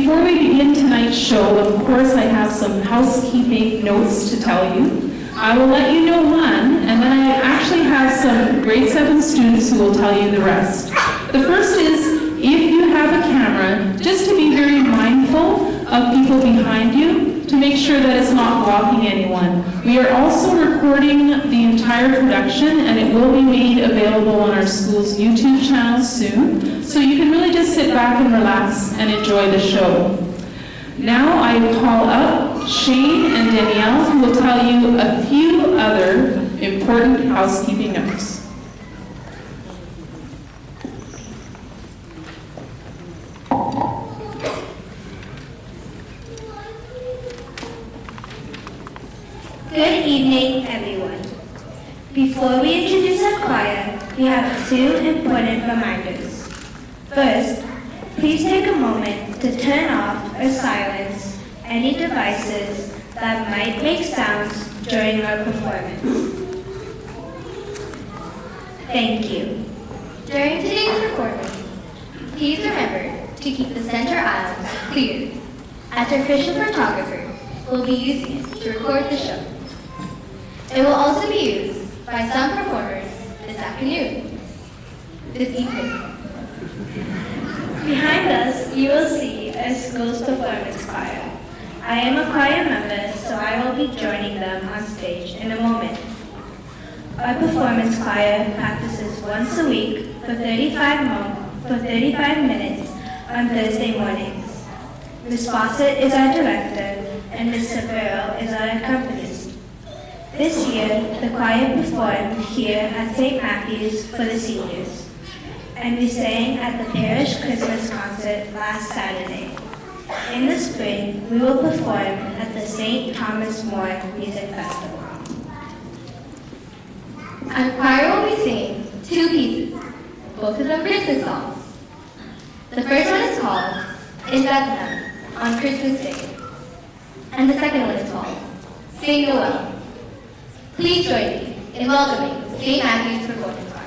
Before we begin tonight's show, of course, I have some housekeeping notes to tell you. I will let you know one, and then I actually have some grade 7 students who will tell you the rest. The first is, if you have a camera, just to be very mindful of people behind you, to make sure that it's not blocking anyone. We are also recording the entire production, and it will be made available on our school's YouTube channel soon, so you can really just sit back and relax and enjoy the show. Now I call up Shane and Danielle, who will tell you a few other important housekeeping notes. Good evening, everyone. Before we introduce our choir, we have 2 important reminders. First, please take a moment to turn off or silence any devices that might make sounds during our performance. Thank you. During today's performance, please remember to keep the center aisle clear, as our official photographer will be using it to record the show. It will also be used by some performers this evening. Behind us, you will see our school's performance choir. I am a choir member, so I will be joining them on stage in a moment. Our performance choir practices once a week for 35 minutes on Thursday mornings. Ms. Fawcett is our director, and Ms. Severo is our accompanist. This year, the choir performed here at St. Matthew's for the seniors, and we sang at the Parish Christmas concert last Saturday. In the spring, we will perform at the St. Thomas More Music Festival. Our choir will be singing 2 pieces, both of them Christmas songs. The first one is called In Bethlehem on Christmas Day, and the second one is called Sing Noel. Please join me in welcoming St. Matthew's Performance Choir.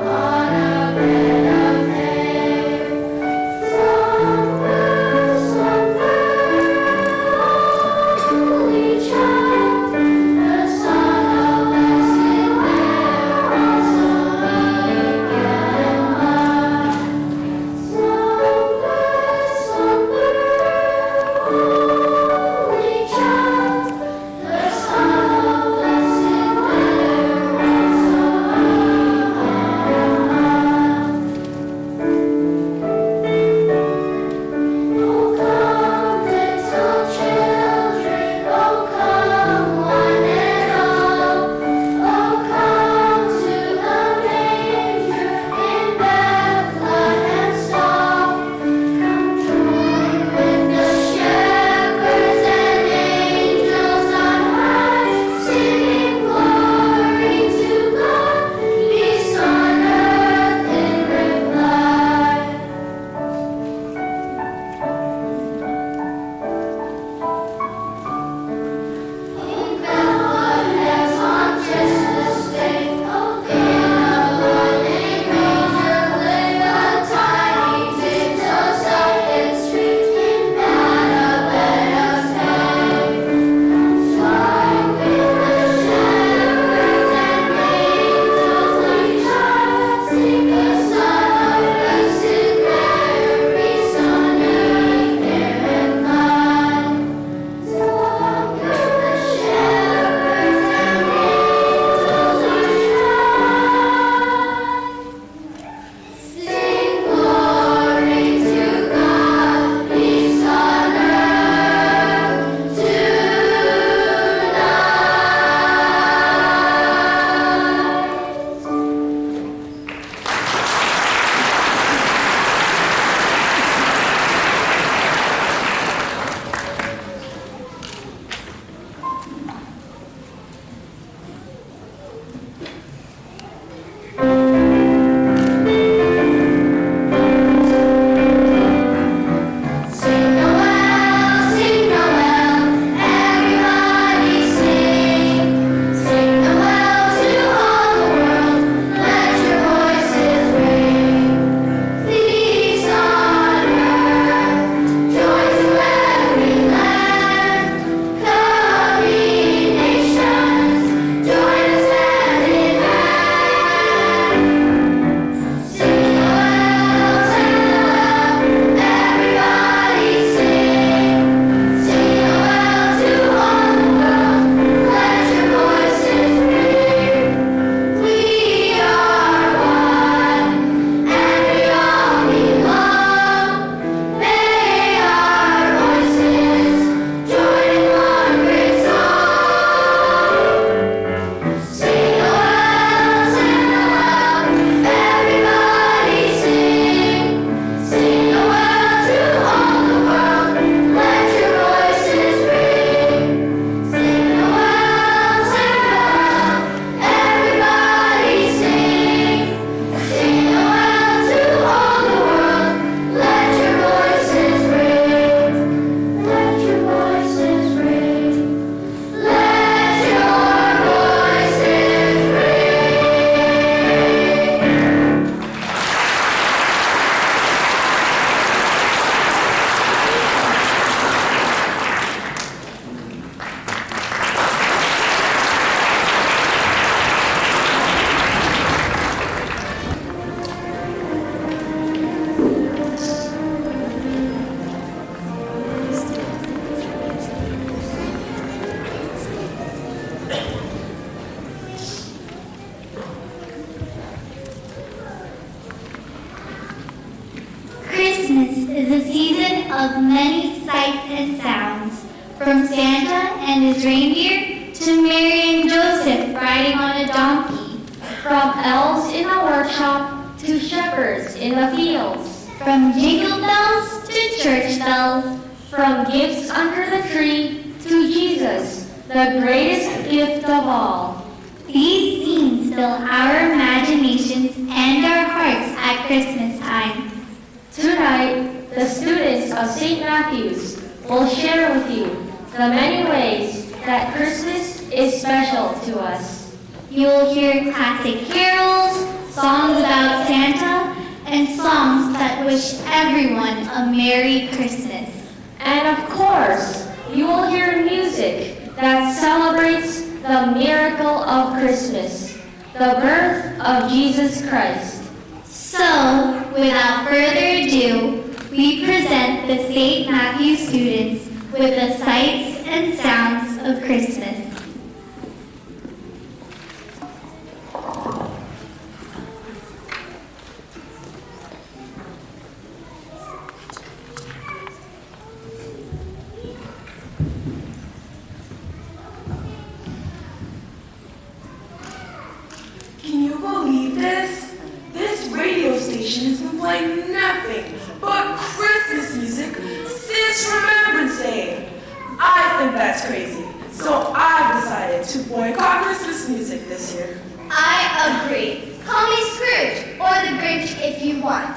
On a bed of hay. of many sights and sounds, from Santa and his reindeer to Mary and Joseph riding on a donkey, from elves in the workshop to shepherds in the fields, from jingle bells to church bells, from gifts under the tree to Jesus, the greatest gift of all. These scenes fill our imaginations and our hearts at Christmas time. Tonight, the students of St. Matthew's will share with you the many ways that Christmas is special to us. You will hear classic carols, songs about Santa, and songs that wish everyone a Merry Christmas. And of course, you will hear music that celebrates the miracle of Christmas, the birth of Jesus Christ. So, without further ado, we present the St. Matthew students with the sights and sounds of Christmas. Can you believe this? This radio station has been playing nothing but Christmas music since Remembrance Day. I think that's crazy, so I decided to boycott Christmas music this year. I agree. Call me Scrooge or the Grinch if you want.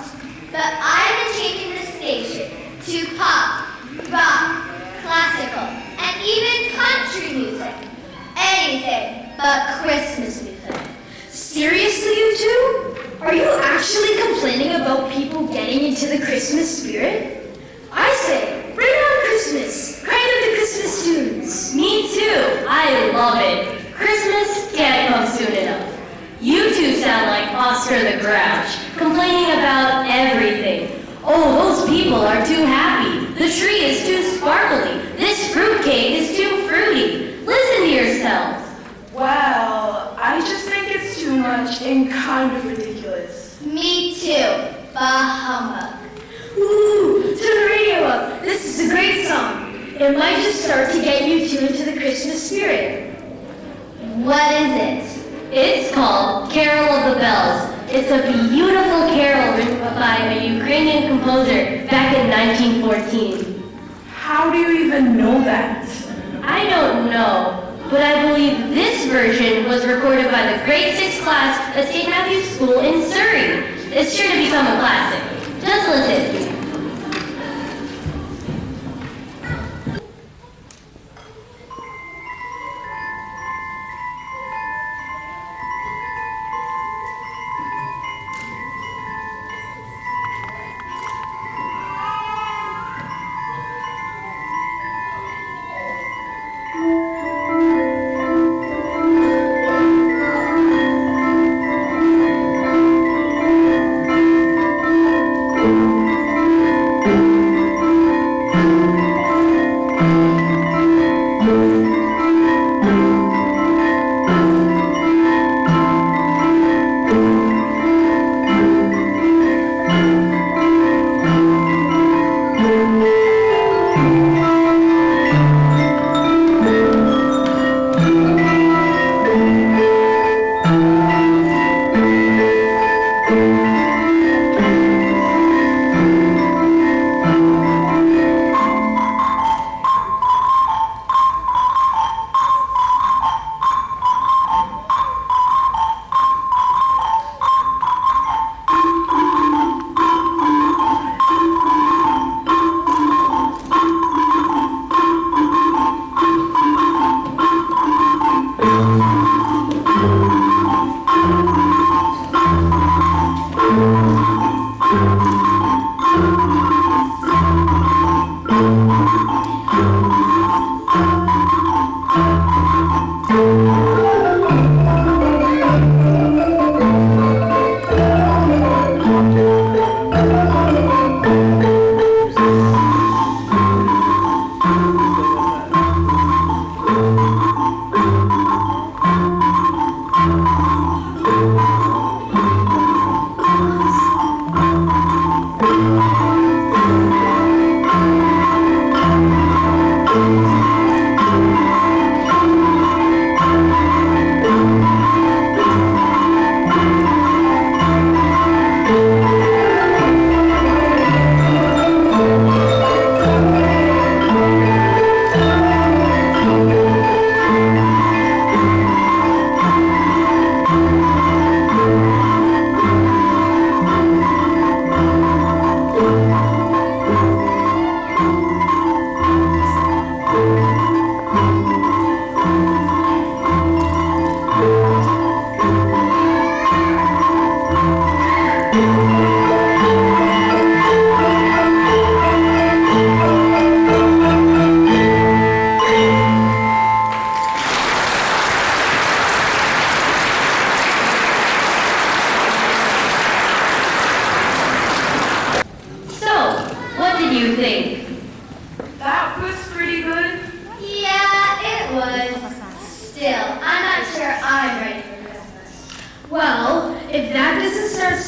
But I'm changing the station to pop, rock, classical, and even country music. Anything but Christmas music. Seriously, you two? Are you actually complaining about people getting into the Christmas spirit? I say, bring on Christmas. Crank up the Christmas tunes. Me too. I love it. Christmas can't come soon enough. You two sound like Oscar the Grouch, complaining about everything. Oh, those people are too happy. The tree is too sparkly. This fruitcake is too fruity. Listen to yourselves. Well, I just think it's too much and kind of ridiculous. Me too. Bah humbug. Ooh, turn the radio up. This is a great song. It might just start to get you two into the Christmas spirit. What is it? It's called Carol of the Bells. It's a beautiful carol written by a Ukrainian composer back in 1914. How do you even know that? I don't know, but I believe this version was recorded by the grade 6 class at St. Matthew's School in Surrey. It's sure to become a classic. Just listen.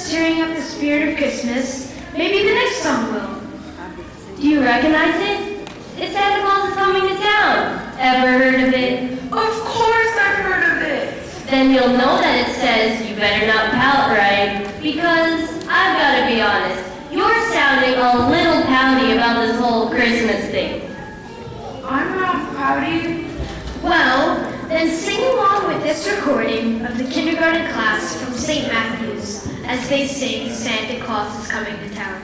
stirring up the spirit of Christmas, maybe the next song will. Do you recognize it? It's Santa Claus is coming to town. Ever heard of it? Of course I've heard of it. Then you'll know that it says you better not pout, right? Because I've got to be honest, you're sounding a little pouty about this whole Christmas thing. I'm not pouty. Well, then sing along with this recording of the kindergarten class from St. Matthew's as they sing Santa Claus is Coming to Town.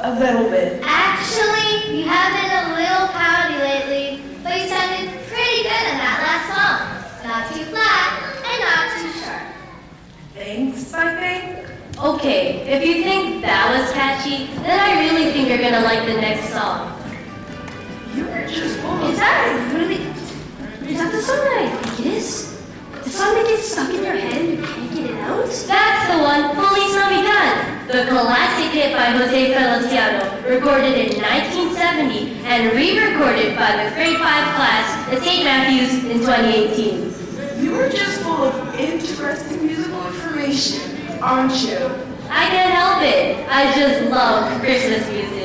A little bit. Actually, you have been a little pouty lately, but you sounded pretty good in that last song. Not too flat and not too sharp. Thanks, I think. Okay, if you think that was catchy, then I really think you're gonna like the next song. You were just full of Is that really... Is that the song that I think it is? The song that gets stuck in your head and you can't get it out? That's the one, Feliz Navidad, the classic hit by Jose Feliciano, recorded in 1970 and re-recorded by the grade 5 class at St. Matthew's in 2018. You were just full of interesting musical information, aren't you? I can't help it. I just love Christmas music.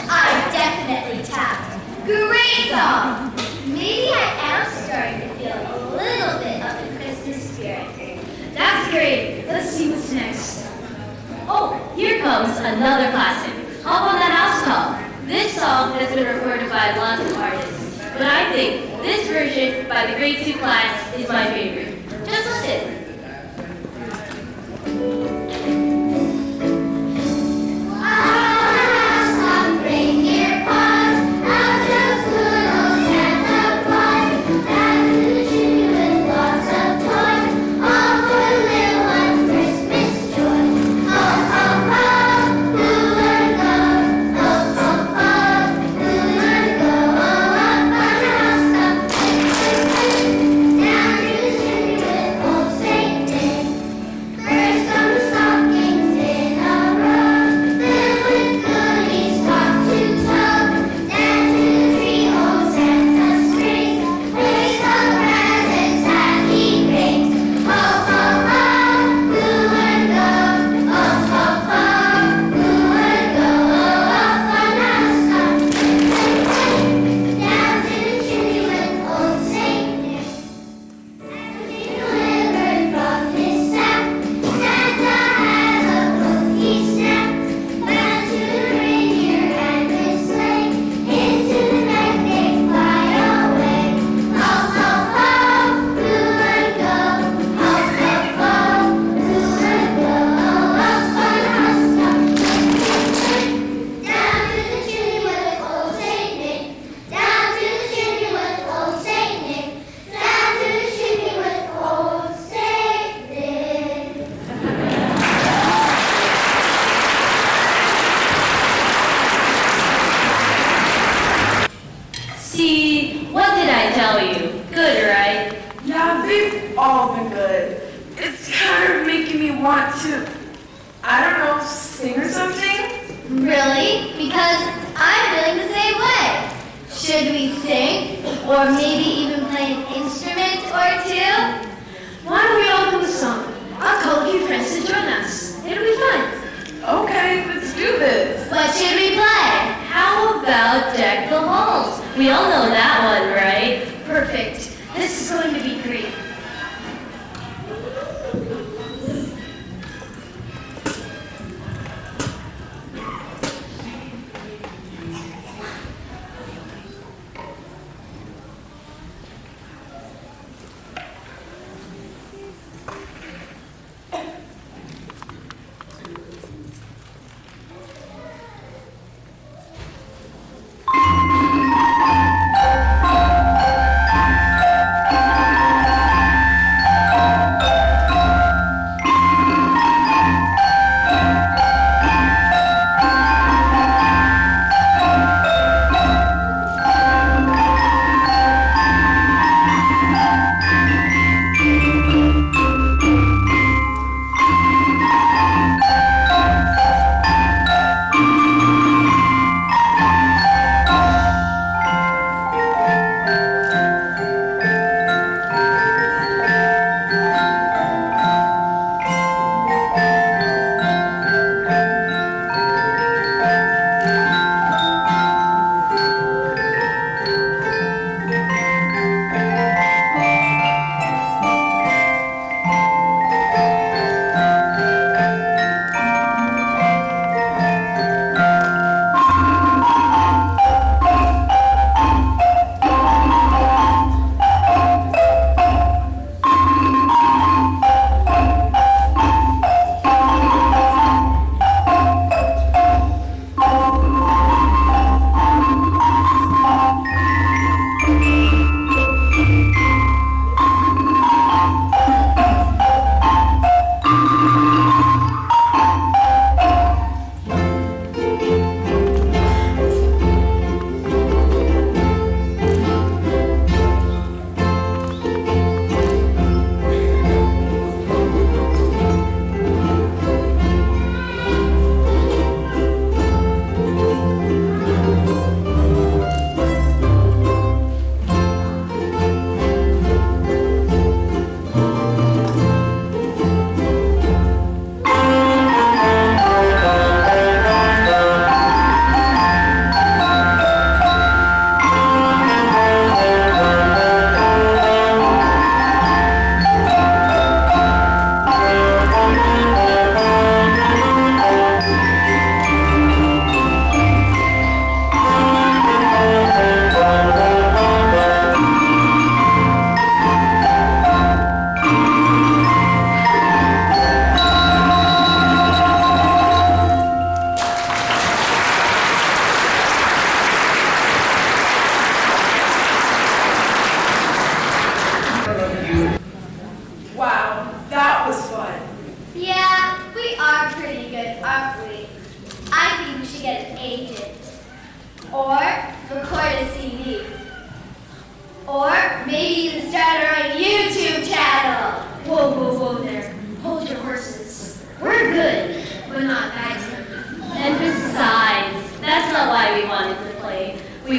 I definitely tapped. Great song. Maybe another classic. Hop on that Housetop. This song has been recorded by lots of artists, but I think this version by the grade 2 class is my favorite. Just listen. See, what did I tell you? Good, right? Yeah, they've all been good. It's kind of making me want to, I don't know, sing or something? Really? Because I'm feeling the same way. Should we sing? Or maybe even play an instrument or two? Why don't we all do a song? I'll call a few friends to join us. It'll be fun. Okay, let's do this. What should we play? How about Deck the Halls? We all know that one, right? Perfect. This is going to be great.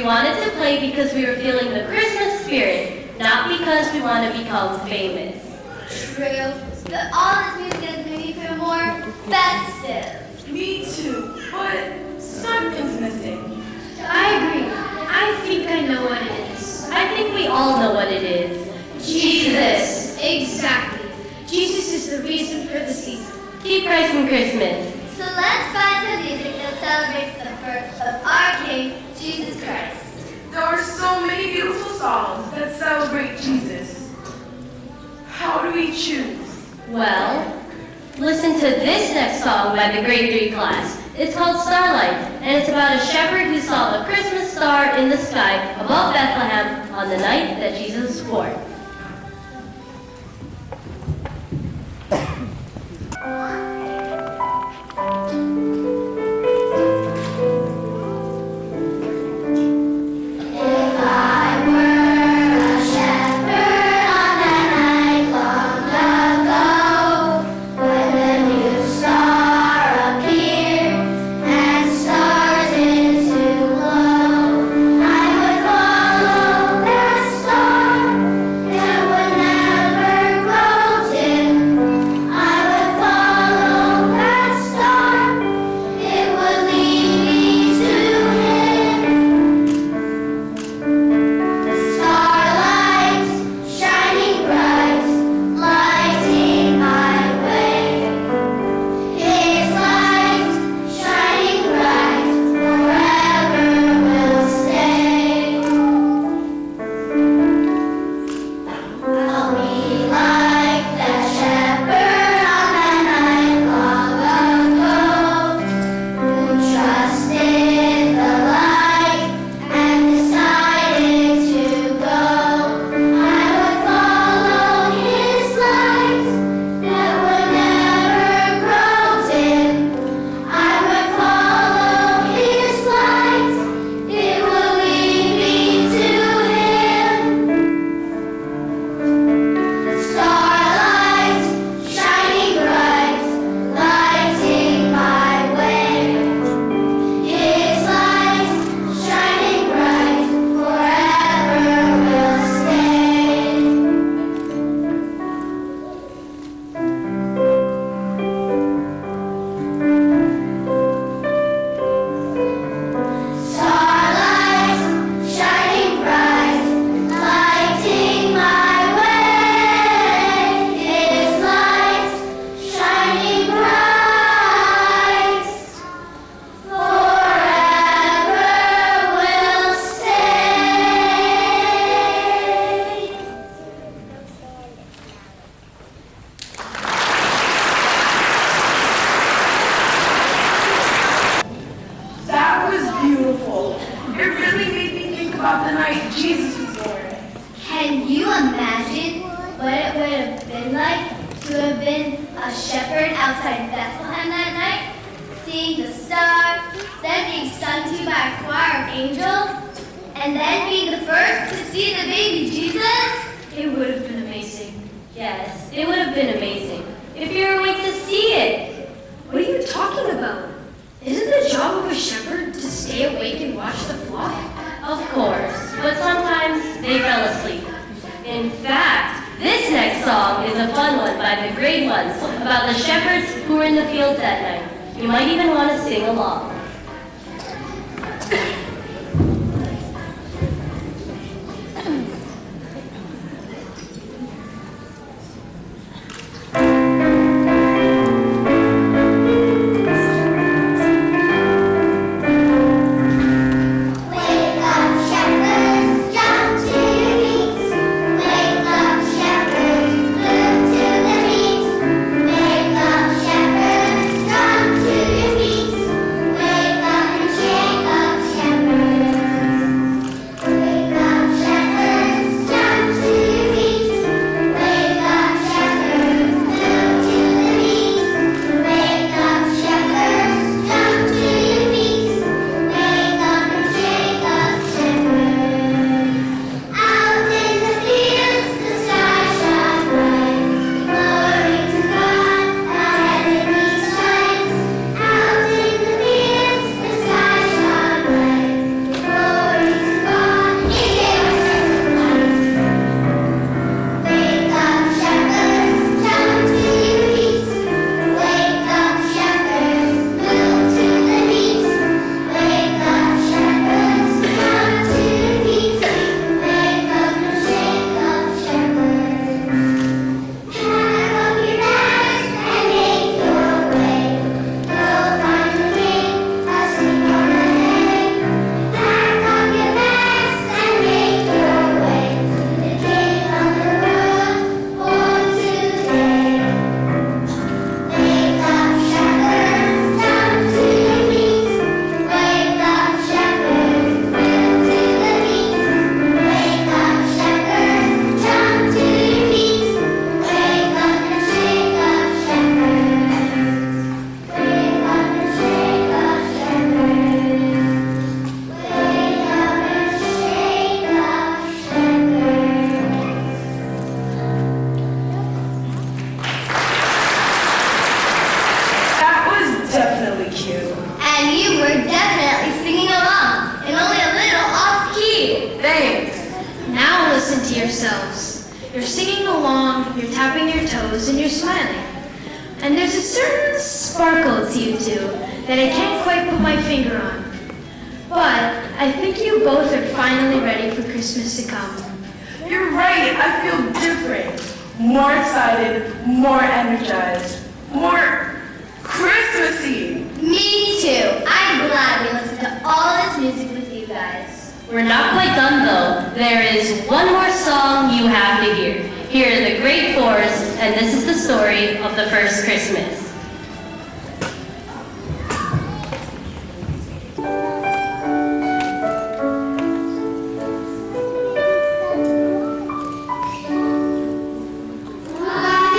wanted to play because we were feeling the Christmas spirit, not because we want to become famous. True, but all this music has made me feel more festive. Me too, but something's missing. I agree. I think I know what it is. I think we all know what it is. Jesus! Exactly. Jesus is the reason for the season. Keep Christ in Christmas. So let's find some music that celebrates the birth of our King, Jesus Christ. There are so many beautiful songs that celebrate Jesus. How do we choose? Well, listen to this next song by the grade 3 class. It's called Starlight, and it's about a shepherd who saw the Christmas star in the sky above Bethlehem on the night that Jesus was born. Wake listen to yourselves. You're singing along, you're tapping your toes, and you're smiling. And there's a certain sparkle to you two that I can't quite put my finger on. But I think you both are finally ready for Christmas to come. You're right, I feel different. More excited, more energized, more Christmassy. Me too. I'm glad we listened to all this music with you guys. We're not quite done though. There is one more song you have to hear. Here are the Great Fours, and this is the story of the first Christmas.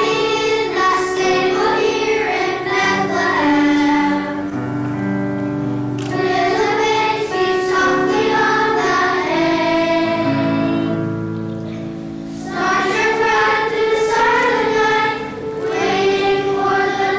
In the stable here in Bethlehem, little babes sleep softly on the hay. Stars shine bright through the silent night, waiting for the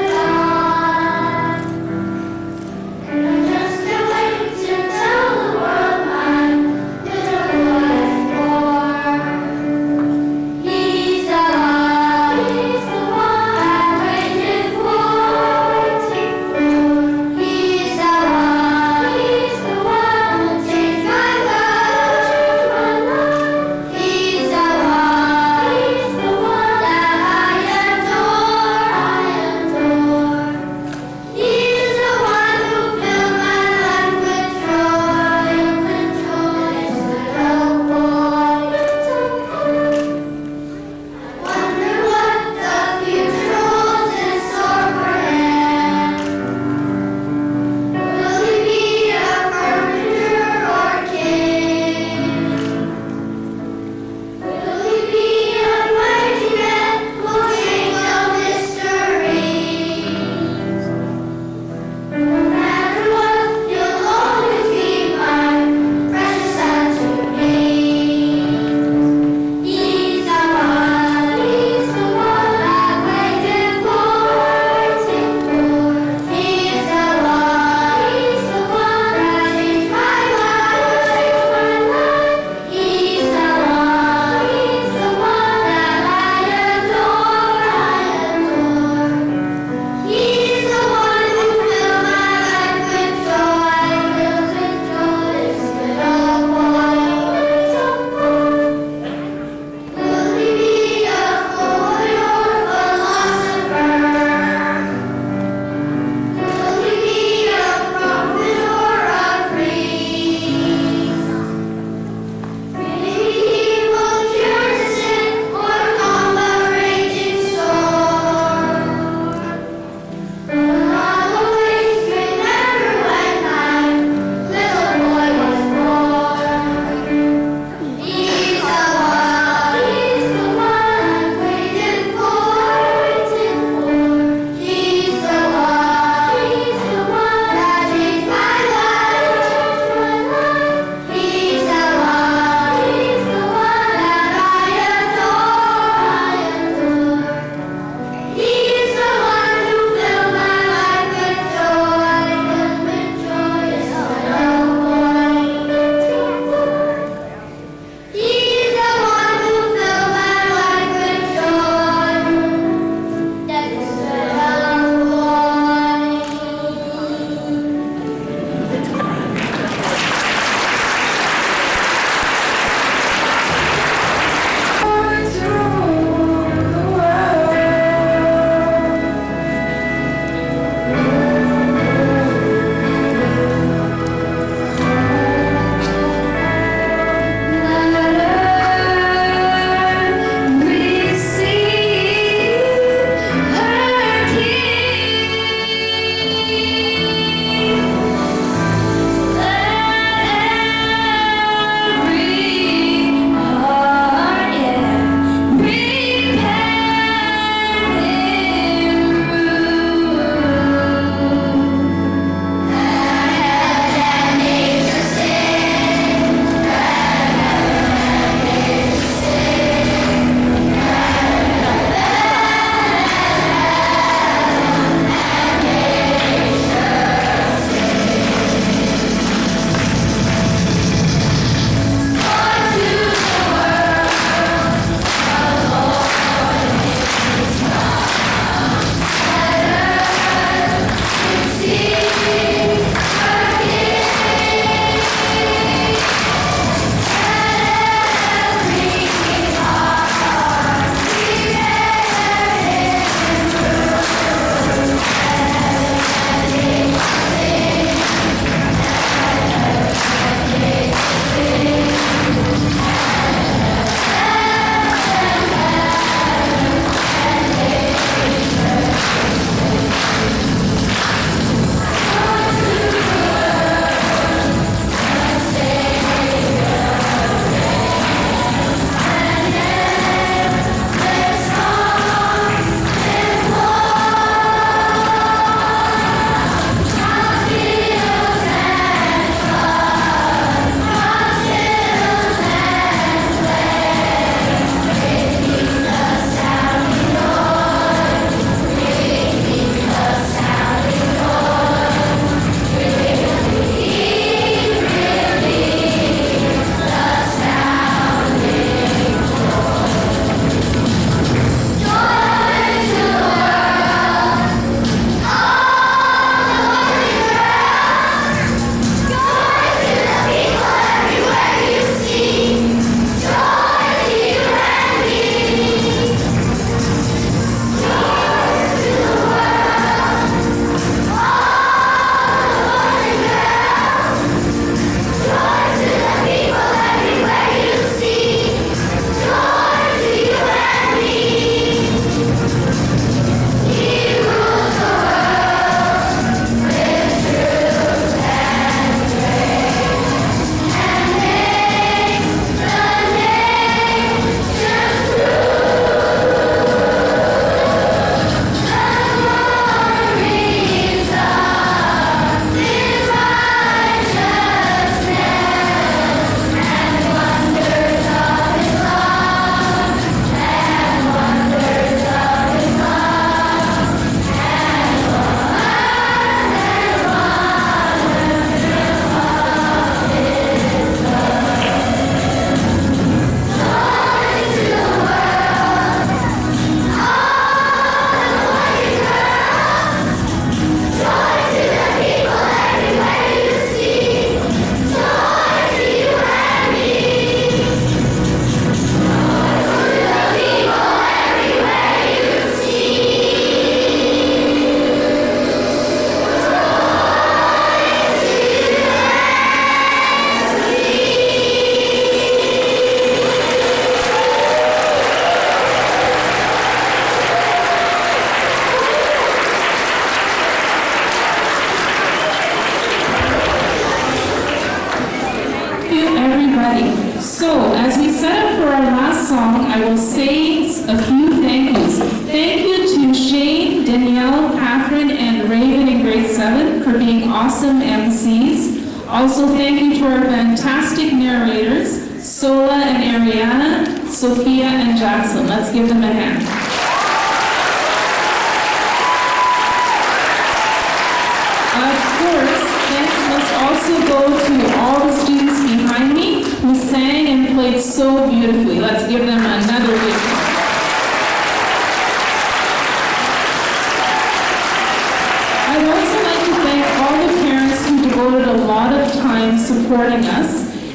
Alrighty, so as we set up for our last song, I will say a few thank yous. Thank you to Shane, Danielle, Catherine, and Raven in grade 7 for being awesome MCs. Also thank you to our fantastic narrators, Sola and Ariana, Sophia and Jackson. Let's give them a hand. Of course, thanks must also go to all the students behind me who sang and played so beautifully. Let's give them another big hand. I'd also like to thank all the parents who devoted a lot of time supporting us,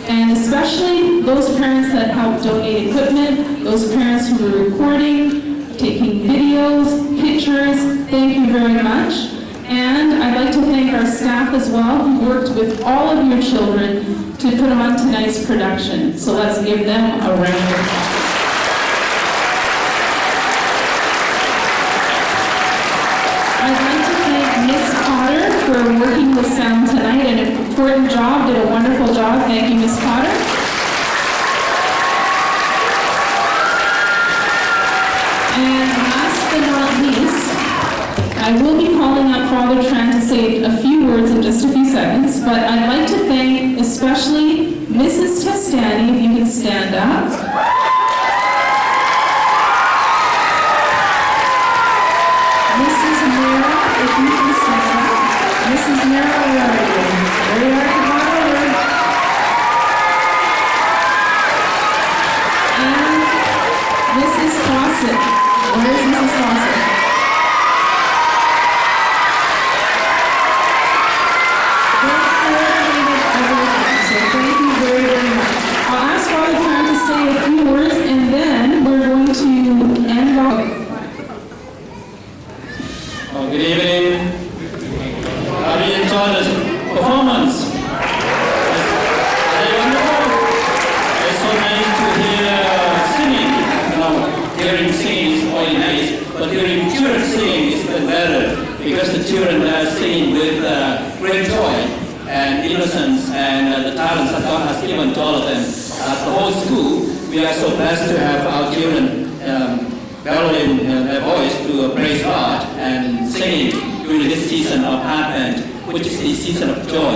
and especially those parents that helped donate equipment, those parents who were recording, taking videos, pictures. Thank you very much. And I'd like to thank our staff as well who worked with all of your children to put on tonight's production. So let's give them a round of applause. I'd like to thank Miss Potter for working with sound tonight. An important job, did a wonderful job. Thank you, Miss Potter. And last but not least, I will be calling up Father Tran to say a few words in just a few seconds, but I'd like to thank especially Mrs. Testani, if you can stand up. Mrs. Mira, if you can stand up. Mrs. Mira, where are you? There you are, come on over. And Mrs. Fawcett. Where is Mrs. Fawcett? I'll ask Father Tran to say a few words, and then we're going to end off. Good evening. Have you enjoyed this performance? Very wonderful. It's so nice to hear singing. Hearing singing is always nice, but hearing children singing is even better, because the children are singing with great joy and innocence and the talents that God has given to all of them. As the whole school, we are so blessed to have our children valuing their voice to praise God and singing during this season of Advent, which is the season of joy.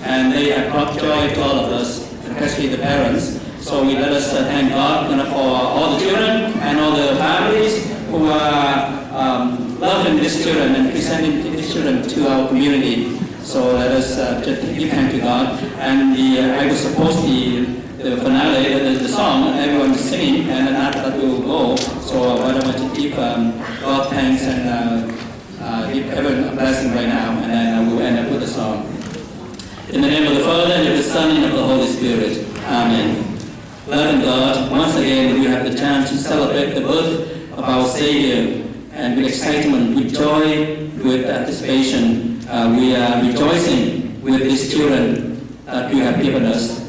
And they have brought joy to all of us, especially the parents. So we let us thank God for all the children and all the families who are loving these children and presenting these children to our community. So let us just give thanks to God. And I will suppose the finale, the song, everyone is singing, and then after that we will go. So I want to give God thanks and give everyone a blessing right now, and then I will end up with the song. In the name of the Father, and of the Son, and of the Holy Spirit. Amen. Loving God, once again we have the chance to celebrate the birth of our Savior, and with excitement, with joy, with anticipation, we are rejoicing with these children that you have given us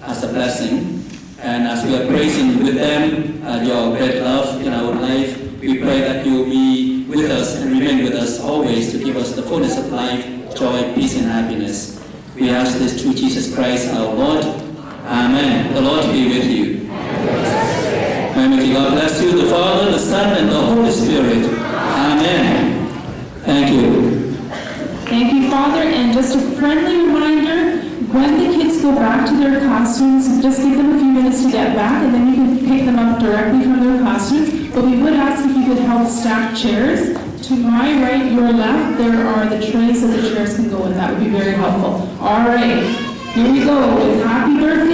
as a blessing. And as we are praising with them your great love in our life, we pray that you will be with us and remain with us always to give us the fullness of life, joy, peace, and happiness. We ask this through Jesus Christ our Lord. Amen. The Lord be with you. And may God bless you, the Father, the Son, and the Holy Spirit. Amen. Thank you. Thank you, Father. And just a friendly reminder, when the kids go back to their classrooms, just give them a few minutes to get back, and then you can pick them up directly from their classrooms. But we would ask if you could help stack chairs. To my right, your left, there are the trays that the chairs can go in. That would be very helpful. All right, here we go with Happy Birthday.